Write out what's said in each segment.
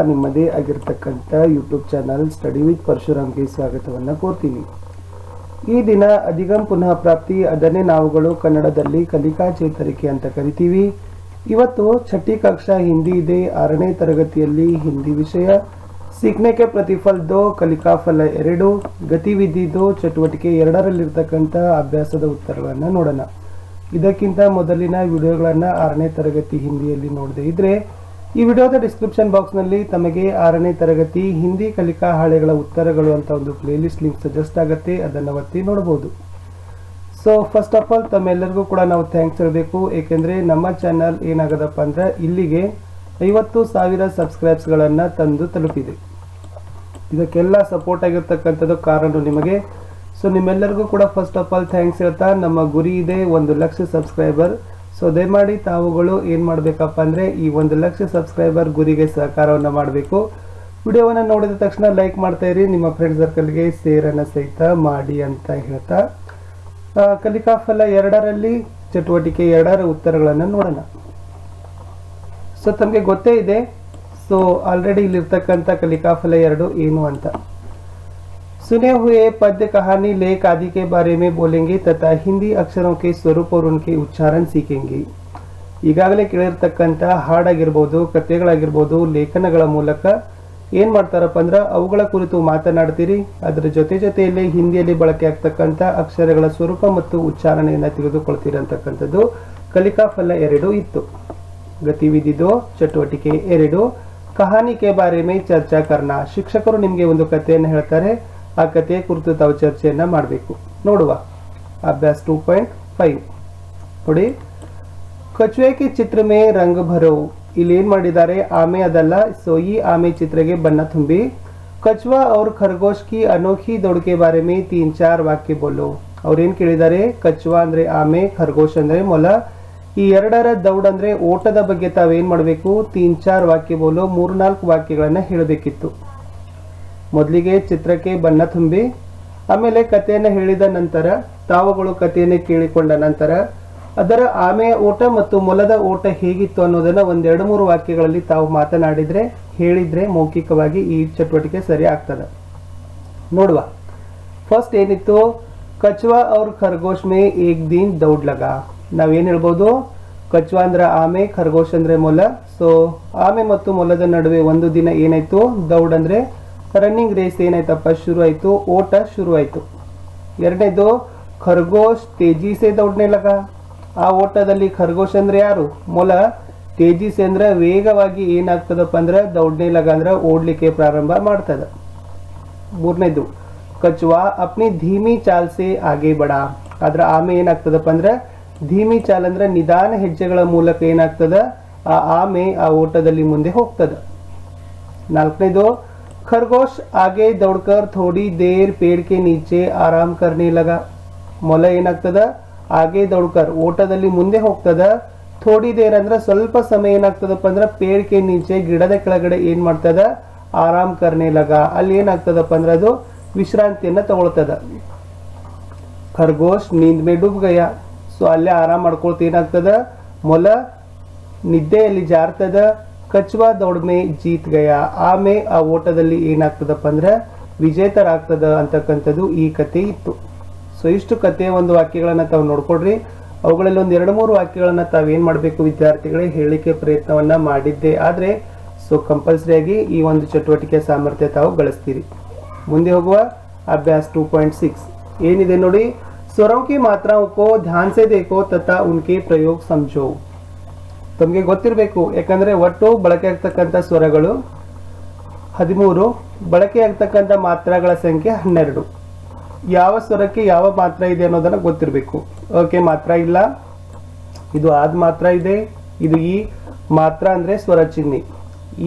ನಿಮ್ಮದೇ ಆಗಿರತಕ್ಕಂಥ YouTube channel study with ಪರಶುರಾಮ್ಗೆ ಸ್ವಾಗತವನ್ನು ಕೋರ್ತೀನಿ. ಈ ದಿನ ಅಧಿಗಮ್ ಪುನಃ ಪ್ರಾಪ್ತಿ, ಅದನ್ನೇ ನಾವುಗಳು ಕನ್ನಡದಲ್ಲಿ ಕಲಿಕಾ ಚೇತರಿಕೆ ಅಂತ ಕರಿತೀವಿ. ಇವತ್ತು ಛठी ಕಕ್ಷಾ ಹಿಂದಿ ಇದೆ. 6ನೇ ತರಗತಿಯಲ್ಲಿ ಹಿಂದಿ ವಿಷಯ सीखने के प्रतिफल 2, ಕಲಿಕಾ ಫಲ 2, ಗತಿವಿಧಿ 2, ಚಟುವಟಿಕೆ 2ರಲ್ಲಿರ್ತಕ್ಕಂಥ ಅಭ್ಯಾಸದ ಉತ್ತರಗಳನ್ನು ನೋಡೋಣ. ಇದಕ್ಕಿಂತ ಮೊದಲಿನ ವಿಡಿಯೋಗಳನ್ನು 6ನೇ ತರಗತಿ ಹಿಂದಿಯಲ್ಲಿ ನೋಡದೇ ಇದ್ರೆ ಈ ವಿಡಿಯೋದ ಡಿಸ್ಕ್ರಿಪ್ಷನ್ ಬಾಕ್ಸ್ನಲ್ಲಿ ತಮಗೆ 6ನೇ ತರಗತಿ ಹಿಂದಿ ಕಲಿಕಾ ಹಾಳೆಗಳ ಉತ್ತರಗಳು ಅಂತ ಒಂದು ಪ್ಲೇಲಿಸ್ಟ್ ಲಿಂಕ್ ಸಜೆಸ್ಟ್ ಆಗುತ್ತೆ, ಅದನ್ನು ಒತ್ತಿ ನೋಡಬಹುದು. ಸೊ ಫಸ್ಟ್ ಆಫ್ ಆಲ್ ತಮ್ಮೆಲ್ಲರಿಗೂ ಕೂಡ ನಾವು ಥ್ಯಾಂಕ್ಸ್ ಹೇಳಬೇಕು. ಏಕೆಂದರೆ ನಮ್ಮ ಚಾನಲ್ ಏನಾಗದಪ್ಪ ಅಂದ್ರೆ ಇಲ್ಲಿಗೆ 50,000 ಸಬ್ಸ್ಕ್ರೈಬ್ಸ್ಗಳನ್ನು ತಂದು ತಲುಪಿದೆ. ಇದಕ್ಕೆಲ್ಲ ಸಪೋರ್ಟ್ ಆಗಿರ್ತಕ್ಕಂಥದ್ದು ಕಾರಣ ನಿಮಗೆ. ಸೊ ನಿಮ್ಮೆಲ್ಲರಿಗೂ ಕೂಡ ಫಸ್ಟ್ ಆಫ್ ಆಲ್ ಥ್ಯಾಂಕ್ಸ್ ಹೇಳ್ತಾ, ನಮ್ಮ ಗುರಿ ಇದೆ 1 ಲಕ್ಷ ಸಬ್ಸ್ಕ್ರೈಬರ್. ಸೊ ದಯಮಾಡಿ ತಾವುಗಳು ಏನು ಮಾಡಬೇಕಪ್ಪ ಅಂದರೆ ಈ 1 ಲಕ್ಷ ಸಬ್ಸ್ಕ್ರೈಬರ್ ಗುರಿಗೆ ಸಹಕಾರವನ್ನು ಮಾಡಬೇಕು. ವಿಡಿಯೋವನ್ನು ನೋಡಿದ ತಕ್ಷಣ ಲೈಕ್ ಮಾಡ್ತಾ ಇರಿ, ನಿಮ್ಮ ಫ್ರೆಂಡ್ ಸರ್ಕಲ್ಗೆ ಶೇರನ್ನು ಸಹಿತ ಮಾಡಿ ಅಂತ ಹೇಳ್ತಾ ಕಲಿಕಾ ಫಲ 2ರಲ್ಲಿ ಚಟುವಟಿಕೆ 2ರ ಉತ್ತರಗಳನ್ನು ನೋಡೋಣ. ಸೊ ತಮಗೆ ಗೊತ್ತೇ ಇದೆ. ಸೊ ಆಲ್ರೆಡಿ ಇಲ್ಲಿರ್ತಕ್ಕಂಥ ಕಲಿಕಾ ಫಲ 2 ಏನು ಅಂತ. सुने हुए पद्य, कहानी, लेख आदि के बारे में बोलेंगे तथा हिंदी अक्षरों के स्वरूप और उनके उच्चारण सीखेंगे. ಈಗಾಗಲೇ ಕೇಳಿರ್ತಕ್ಕಂಥ ಹಾಡಾಗಿರ್ಬೋದು, ಕಥೆಗಳಾಗಿರ್ಬೋದು, ಲೇಖನಗಳ ಮೂಲಕ ಏನು ಮಾಡ್ತಾರಪ್ಪ ಅಂದ್ರೆ ಅವುಗಳ ಕುರಿತು ಮಾತನಾಡ್ತೀರಿ. ಅದರ ಜೊತೆಯಲ್ಲಿ ಹಿಂದಿಯಲ್ಲಿ ಬಳಕೆ ಆಗ್ತಕ್ಕಂಥ ಅಕ್ಷರಗಳ ಸ್ವರೂಪ ಮತ್ತು ಉಚ್ಚಾರಣೆಯನ್ನು ತೆಗೆದುಕೊಳ್ತೀರಿ ಅಂತಕ್ಕಂಥದ್ದು ಕಲಿಕಾ ಫಲ 2 ಇತ್ತು. ಗತಿವಿಧಿ 2, ಚಟುವಟಿಕೆ 2, ಕಹಾನಿ ಕೆ ಬಾರೆ ಮೇ ಚರ್ಚಾ ಕರ್ನಾ. ಶಿಕ್ಷಕರು ನಿಮಗೆ ಒಂದು ಕಥೆಯನ್ನು ಹೇಳ್ತಾರೆ, ಆ ಕಥೆಯ ಕುರಿತು ತಾವು ಚರ್ಚೆಯನ್ನು ಮಾಡಬೇಕು. ನೋಡುವ ಅಭ್ಯಾಸ 2.5 ನೋಡಿ. ಕಚುವೆ ಕಿ ಚಿತ್ರ ಮೇ ರಂಗ್ ಭರೋ. ಇಲ್ಲಿ ಏನು ಮಾಡಿದ್ದಾರೆ, ಆಮೆ ಅದಲ್ಲ. ಸೊ ಈ ಆಮೆ ಚಿತ್ರಗೆ ಬಣ್ಣ ತುಂಬಿ. ಕಚುವಾ और खरगोश की अनोखी दौड़ के बारे में 3-4 ವಾಕ್ಯ ಬೋಲೋ. ಅವ್ರೇನು ಕೇಳಿದ್ದಾರೆ, ಕಚುವಾ ಅಂದ್ರೆ ಆಮೆ, ಖರ್ಗೋಶ್ ಅಂದ್ರೆ ಮೊಲ. ಈ 2ರ ದೌಡ್ ಅಂದ್ರೆ ಓಟದ ಬಗ್ಗೆ ತಾವೇನ್ ಮಾಡಬೇಕು, 3-4 ವಾಕ್ಯ ಬೋಲೋ, 3-4 ವಾಕ್ಯಗಳನ್ನ ಹೇಳಬೇಕಿತ್ತು. ಮೊದಲಿಗೆ ಚಿತ್ರಕ್ಕೆ ಬಣ್ಣ ತುಂಬಿ, ಆಮೇಲೆ ಕಥೆಯನ್ನು ಹೇಳಿದ ನಂತರ ತಾವುಗಳು ಕಥೆಯನ್ನು ಕೇಳಿಕೊಂಡ ನಂತರ ಅದರ ಆಮೆಯ ಓಟ ಮತ್ತು ಮೊಲದ ಓಟ ಹೇಗಿತ್ತು ಅನ್ನೋದನ್ನ 1-2-3 ವಾಕ್ಯಗಳಲ್ಲಿ ತಾವು ಮಾತನಾಡಿದ್ರೆ, ಹೇಳಿದ್ರೆ ಮೌಖಿಕವಾಗಿ ಈ ಚಟುವಟಿಕೆ ಸರಿ ಆಗ್ತದೆ. ನೋಡುವ. ಫಸ್ಟ್ ಏನಿತ್ತು, ಕಚುವಾ और खरगोश में एक दिन दौड़ लगा. ನಾವೇನು ಹೇಳ್ಬೋದು, ಕಚುವಾ ಅಂದ್ರೆ ಆಮೆ, ಖರ್ಗೋಶ್ ಅಂದ್ರೆ ಮೊಲ. ಸೊ ಆಮೆ ಮತ್ತು ಮೊಲದ ನಡುವೆ ಒಂದು ದಿನ ಏನಾಯ್ತು, ದೌಡ್ ಅಂದ್ರೆ ರನ್ನಿಂಗ್ ರೇಸ್ ಏನಾಯ್ತಪ್ಪ, ಶುರು ಆಯ್ತು, ಓಟ ಶುರು ಆಯ್ತು. ಎರಡನೇದು, ಖರ್ಗೋಶ್ ತೇಜಿ ಸೇ ದೌಡ್ನೆ ಲಗ. ಆ ಓಟದಲ್ಲಿ ಖರ್ಗೋಶ್ ಅಂದ್ರೆ ಯಾರು, ಮೊಲ. ತೇಜಿ ಸೇ ಅಂದ್ರೆ ವೇಗವಾಗಿ ಏನಾಗ್ತದಪ್ಪ ಅಂದ್ರೆ ದೌಡ್ನೆ ಲಗ ಅಂದ್ರೆ ಓಡ್ಲಿಕ್ಕೆ ಪ್ರಾರಂಭ ಮಾಡ್ತದ. ಮೂರನೇದು, ಕಚುವಾ ಅಪ್ನಿ ಧೀಮಿ ಚಾಲ್ ಸೆ ಆಗೆ ಬಡ. ಆದ್ರ ಆಮೆ ಏನಾಗ್ತದಪ್ಪ ಅಂದ್ರೆ ಧೀಮಿ ಚಾಲ್ ಅಂದ್ರೆ ನಿಧಾನ ಹೆಜ್ಜೆಗಳ ಮೂಲಕ ಏನಾಗ್ತದ, ಆ ಆಮೆ ಆ ಓಟದಲ್ಲಿ ಮುಂದೆ ಹೋಗ್ತದ. ನಾಲ್ಕನೇದು, ಖರ್ಗೋಶ್ ಆಗೆ ದೌಡ್ಕರ್ ಥೋಡಿ ದೇರ್ ಪೇಡ್ ಕೆ ನೀಚೆ ಆರಾಮ್ ಕರ್ನೆ ಲಗ. ಮೊಲ ಏನಾಗ್ತದ, ಆಗೆ ದೌಡ್ಕರ್ ಓಟದಲ್ಲಿ ಮುಂದೆ ಹೋಗ್ತದ. ಥೋಡಿ ದೇರ್ ಅಂದ್ರೆ ಸ್ವಲ್ಪ ಸಮಯ ಏನಾಗ್ತದಪ್ಪ ಅಂದ್ರೆ ಪೇಡ್ ಕೆ ನೀಚೆ ಗಿಡದ ಕೆಳಗಡೆ ಏನ್ ಮಾಡ್ತದ, ಆರಾಮ್ ಕರ್ನೆ ಲಗ. ಅಲ್ಲಿ ಏನಾಗ್ತದಪ್ಪ ಅಂದ್ರೆ ಅದು ವಿಶ್ರಾಂತಿಯನ್ನ ತಗೊಳ್ತದ. ಖರ್ಗೋಶ್ ನೀಂದ್ ಮೇ ಡೂಬ್ ಗಯಾ. ಸೊ ಅಲ್ಲೇ ಆರಾಮ್ ಮಾಡ್ಕೊಳ್ತ ಏನಾಗ್ತದ, ಮೊಲ ನಿದ್ದೆಯಲ್ಲಿ ಜಾರ್ತದ. ಕಚುವಾ ದೌಡ್ ಮೇ ಜೀತ್ ಗಯಾ. ಆಮೆ ಆ ಓಟದಲ್ಲಿ ಏನಾಗ್ತದಪ್ಪ ಅಂದ್ರೆ ವಿಜೇತರಾಗ್ತದ ಅಂತಕ್ಕಂಥದ್ದು ಈ ಕತೆ ಇತ್ತು. ಸೊ ಇಷ್ಟು ಕಥೆಯ ಒಂದು ವಾಕ್ಯಗಳನ್ನ ತಾವು ನೋಡ್ಕೊಡ್ರಿ. ಅವುಗಳಲ್ಲಿ 1-2-3 ವಾಕ್ಯಗಳನ್ನ ತಾವೇನ್ ಮಾಡಬೇಕು ವಿದ್ಯಾರ್ಥಿಗಳೇ, ಹೇಳಿಕೆ ಪ್ರಯತ್ನವನ್ನ ಮಾಡಿದ್ದೆ ಆದ್ರೆ ಸೊ ಕಂಪಲ್ಸರಿಯಾಗಿ ಈ ಒಂದು ಚಟುವಟಿಕೆ ಸಾಮರ್ಥ್ಯ ತಾವು ಗಳಿಸ್ತೀರಿ. ಮುಂದೆ ಹೋಗುವ ಅಭ್ಯಾಸ 2.6 ಏನಿದೆ ನೋಡಿ. ಸ್ವರಂ ಕಿ ಮಾತ್ರಾओं को ध्यान से देखो तथा उनके प्रयोग समझो. ತಮಗೆ ಗೊತ್ತಿರಬೇಕು, ಯಾಕಂದ್ರೆ ಒಟ್ಟು ಬಳಕೆ ಆಗ್ತಕ್ಕಂಥ ಸ್ವರಗಳು 13, ಬಳಕೆ ಆಗ್ತಕ್ಕಂಥ ಮಾತ್ರಾಗಳ ಸಂಖ್ಯೆ 12. ಯಾವ ಸ್ವರಕ್ಕೆ ಯಾವ ಮಾತ್ರ ಇದೆ ಅನ್ನೋದನ್ನ ಗೊತ್ತಿರಬೇಕು. ಓಕೆ, ಮಾತ್ರ ಇಲ್ಲ, ಇದು ಆದ್ ಮಾತ್ರ ಇದೆ, ಇದು ಈ ಮಾತ್ರ ಅಂದ್ರೆ ಸ್ವರ ಚಿಹ್ನೆ,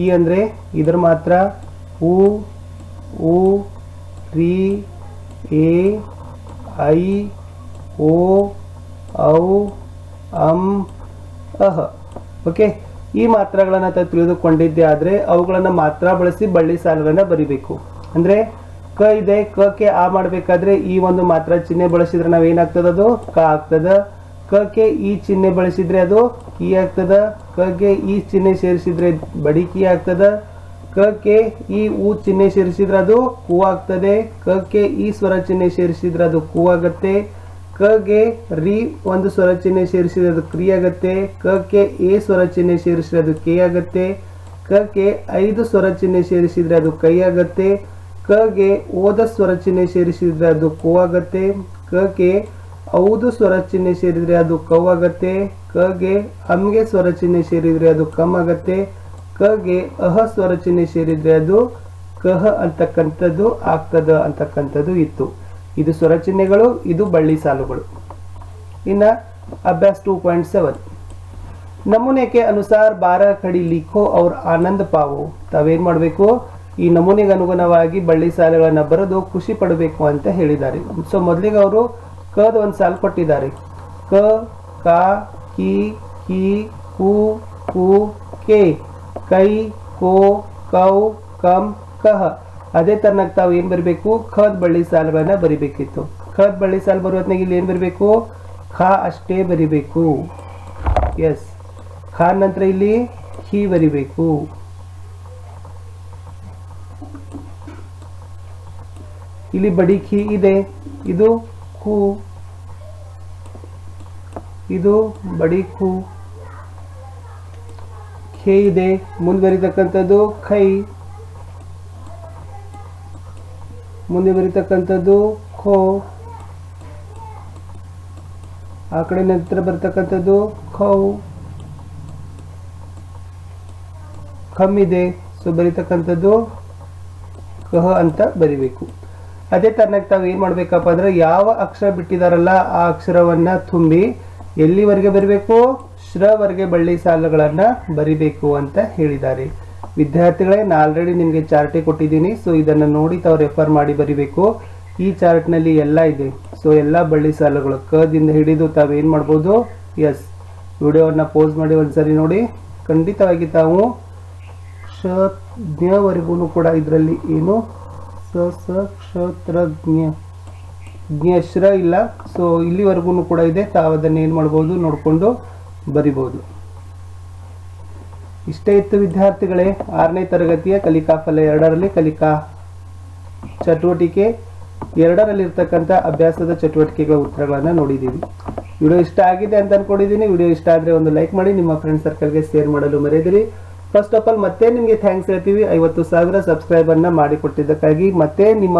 ಈ ಅಂದ್ರೆ ಇದರ ಮಾತ್ರ, ಉ ಉ ರಿ ಎ ಐ ಓ ಔ ಅಂ ಅಹ. ಓಕೆ, ಈ ಮಾತ್ರಗಳನ್ನು ತಿಳಿದುಕೊಂಡಿದ್ದೆ ಆದ್ರೆ ಅವುಗಳನ್ನು ಮಾತ್ರ ಬಳಸಿ ಬಳ್ಳಿ ಸಾಲುಗಳನ್ನ ಬರಿಬೇಕು. ಅಂದ್ರೆ ಕ ಇದೆ, ಕ ಕೆ ಆ ಮಾಡಬೇಕಾದ್ರೆ ಈ ಒಂದು ಮಾತ್ರ ಚಿಹ್ನೆ ಬಳಸಿದ್ರೆ ನಾವ್ ಏನಾಗ್ತದ, ಅದು ಕ ಆಗ್ತದ. ಕ ಕೆ ಈ ಚಿಹ್ನೆ ಬಳಸಿದ್ರೆ ಅದು ಕಿ ಆಗ್ತದ. ಕ ಗೆ ಈ ಚಿಹ್ನೆ ಸೇರಿಸಿದ್ರೆ ಬಡಿ ಕಿ ಆಗ್ತದ. ಕ ಕೆ ಈ ಊ ಚಿಹ್ನೆ ಸೇರಿಸಿದ್ರೆ ಅದು ಕು ಆಗ್ತದೆ. ಕೆ ಈ ಸ್ವರ ಚಿಹ್ನೆ ಸೇರಿಸಿದ್ರೆ ಅದು ಕು ಆಗುತ್ತೆ. ಗೆ ರಿ ಒಂದು ಸ್ವರ ಚಿಹ್ನೆ ಸೇರಿಸಿದ್ರೆ ಅದು ಕ್ರಿ ಆಗುತ್ತೆ. ಕೆ ಎ ಸ್ವರ ಚಿಹ್ನೆ ಸೇರಿಸಿದ್ರೆ ಅದು ಕೆ ಆಗುತ್ತೆ. ಕೆ 5 ಸ್ವರ ಚಿಹ್ನೆ ಸೇರಿಸಿದ್ರೆ ಅದು ಕೈ ಆಗುತ್ತೆ. ಗೆ ಓದ ಸ್ವರ ಚಿಹ್ನೆ ಸೇರಿಸಿದ್ರೆ ಅದು ಕೋ ಆಗುತ್ತೆ. ಗೆ ಔದು ಸ್ವರ ಚಿಹ್ನೆ ಸೇರಿದ್ರೆ ಅದು ಕೌ ಆಗುತ್ತೆ. ಗೆ ಅಮ್ಗೆ ಸ್ವರ ಚಿಹ್ನೆ ಸೇರಿದ್ರೆ ಅದು ಕಮ್ ಆಗುತ್ತೆ. ಗೆ ಅಹ ಸ್ವರ ಚಿಹ್ನೆ ಸೇರಿದ್ರೆ ಅದು ಕಹ ಅಂತಕ್ಕಂಥದ್ದು ಆಗ್ತದ ಅಂತಕ್ಕಂಥದ್ದು ಇತ್ತು. ಇದು ಸ್ವರ ಚಿಹ್ನೆಗಳು, ಇದು ಬಳ್ಳಿ ಸಾಲುಗಳು. ಇನ್ನ अभ्यास 2.7 नमूने के अनुसार 12 खड़ी लिखो और आनंद पाओ. ತಾವೇನ್ ಮಾಡಬೇಕು, ಈ ನಮೂನೆಗೆ ಅನುಗುಣವಾಗಿ ಬಳ್ಳಿ ಸಾಲುಗಳನ್ನ ಬರೆದು ಖುಷಿ ಪಡಬೇಕು ಅಂತ ಹೇಳಿದ್ದಾರೆ. ಸೊ ಮೊದಲಿಗೆ ಅವರು ಕದ ಒಂದು ಸಾಲು ಕೊಟ್ಟಿದ್ದಾರೆ. ಕ ಕ ಕಿ ಕಿ ಕು ಕು ಕೆ ಕೈ ಕೋ ಕೌ ಕಮ್ ಕಹ. ಅದೇ ತರನಾಗಿ ತಾವು ಏನ್ ಬರಬೇಕು, ಖದ್ ಬಳ್ಳಿ ಸಾಲುಗಳನ್ನ ಬರಿಬೇಕಿತ್ತು. ಖದ್ ಬಳ್ಳಿ ಸಾಲು ಬರುವ ಹೊತ್ನಾಗ ಇಲ್ಲಿ ಏನ್ ಬರಬೇಕು, ಖ ಅಷ್ಟೇ ಬರಿಬೇಕು. ಎಸ್, ಖ ನಂತರ ಇಲ್ಲಿ ಖಿ ಬರಿಬೇಕು. ಇಲ್ಲಿ ಬಡಿ ಖಿ ಇದೆ, ಇದು ಖು, ಇದು ಬಡಿ ಖು. ಖೇ ಇದೆ, ಮುಂದೆ ಬರೀತಕ್ಕಂಥದ್ದು ಖೈ, ಮುಂದೆ ಬರೀತಕ್ಕಂಥದ್ದು ಖೋ, ಆ ಕಡೆ ನಂತರ ಬರ್ತಕ್ಕಂಥದ್ದು ಖೌ. ಖಮ್ ಇದೆ, ಸೊ ಬರೀತಕ್ಕಂಥದ್ದು ಕಹ ಅಂತ ಬರಿಬೇಕು. ಅದೇ ತರನಾಗಿ ತಾವು ಏನ್ ಮಾಡ್ಬೇಕಪ್ಪ ಅಂದ್ರೆ, ಯಾವ ಅಕ್ಷರ ಬಿಟ್ಟಿದಾರಲ್ಲ ಆ ಅಕ್ಷರವನ್ನ ತುಂಬಿ ಎಲ್ಲಿವರೆಗೆ ಬರಿಬೇಕು, ಶ್ರವರೆಗೆ ಬಳ್ಳಿ ಸಾಲುಗಳನ್ನ ಬರಿಬೇಕು ಅಂತ ಹೇಳಿದ್ದಾರೆ. ವಿದ್ಯಾರ್ಥಿಗಳೇ, ನಾನು ಆಲ್ರೆಡಿ ನಿಮಗೆ ಚಾರ್ಟೇ ಕೊಟ್ಟಿದ್ದೀನಿ. ಸೊ ಇದನ್ನ ನೋಡಿ ತಾವು ರೆಫರ್ ಮಾಡಿ ಬರಿಬೇಕು. ಈ ಚಾರ್ಟ್ ನಲ್ಲಿ ಎಲ್ಲ ಇದೆ. ಸೊ ಎಲ್ಲ ಬಳ್ಳಿ ಸಾಲುಗಳು ಕದಿಂದ ಹಿಡಿದು ತಾವೇನ್ ಮಾಡ್ಬೋದು. ಎಸ್, ವಿಡಿಯೋವನ್ನ ಪೋಸ್ ಮಾಡಿ ಒಂದ್ಸರಿ ನೋಡಿ. ಖಂಡಿತವಾಗಿ ತಾವು ಕ್ಷಜ್ಞವರೆಗೂ ಕೂಡ ಇದರಲ್ಲಿ ಏನು ಕ್ಷತ್ರಜ್ಞ ಜ್ಞಶ್ರ ಇಲ್ಲ. ಸೊ ಇಲ್ಲಿವರೆಗೂ ಕೂಡ ಇದೆ. ತಾವು ಅದನ್ನ ಏನ್ ಮಾಡ್ಬೋದು, ನೋಡ್ಕೊಂಡು ಬರಿಬಹುದು. ಇಷ್ಟೇ ಇತ್ತು ವಿದ್ಯಾರ್ಥಿಗಳೇ, 6ನೇ ತರಗತಿಯ ಕಲಿಕಾ ಫಲ 2ರಲ್ಲಿ ಕಲಿಕಾ ಚಟುವಟಿಕೆ 2ರಲ್ಲಿ ಇರ್ತಕ್ಕಂಥ ಅಭ್ಯಾಸದ ಚಟುವಟಿಕೆಗಳ ಉತ್ತರಗಳನ್ನ ನೋಡಿದ್ದೀವಿ. ವಿಡಿಯೋ ಇಷ್ಟ ಆಗಿದೆ ಅಂತ ಅನ್ಕೊಂಡಿದ್ದೀನಿ. ವಿಡಿಯೋ ಇಷ್ಟ ಆದ್ರೆ ಒಂದು ಲೈಕ್ ಮಾಡಿ, ನಿಮ್ಮ ಫ್ರೆಂಡ್ ಸರ್ಕಲ್ಗೆ ಶೇರ್ ಮಾಡಲು ಮರೆಯದಿರಿ. ಫಸ್ಟ್ ಆಫ್ ಆಲ್ ಮತ್ತೆ ನಿಮಗೆ ಥ್ಯಾಂಕ್ಸ್ ಹೇಳ್ತೀವಿ 50,000 ಸಬ್ಸ್ಕ್ರೈಬ್ ಅನ್ನ ಮಾಡಿಕೊಟ್ಟಿದ್ದಕ್ಕಾಗಿ. ಮತ್ತೆ ನಿಮ್ಮ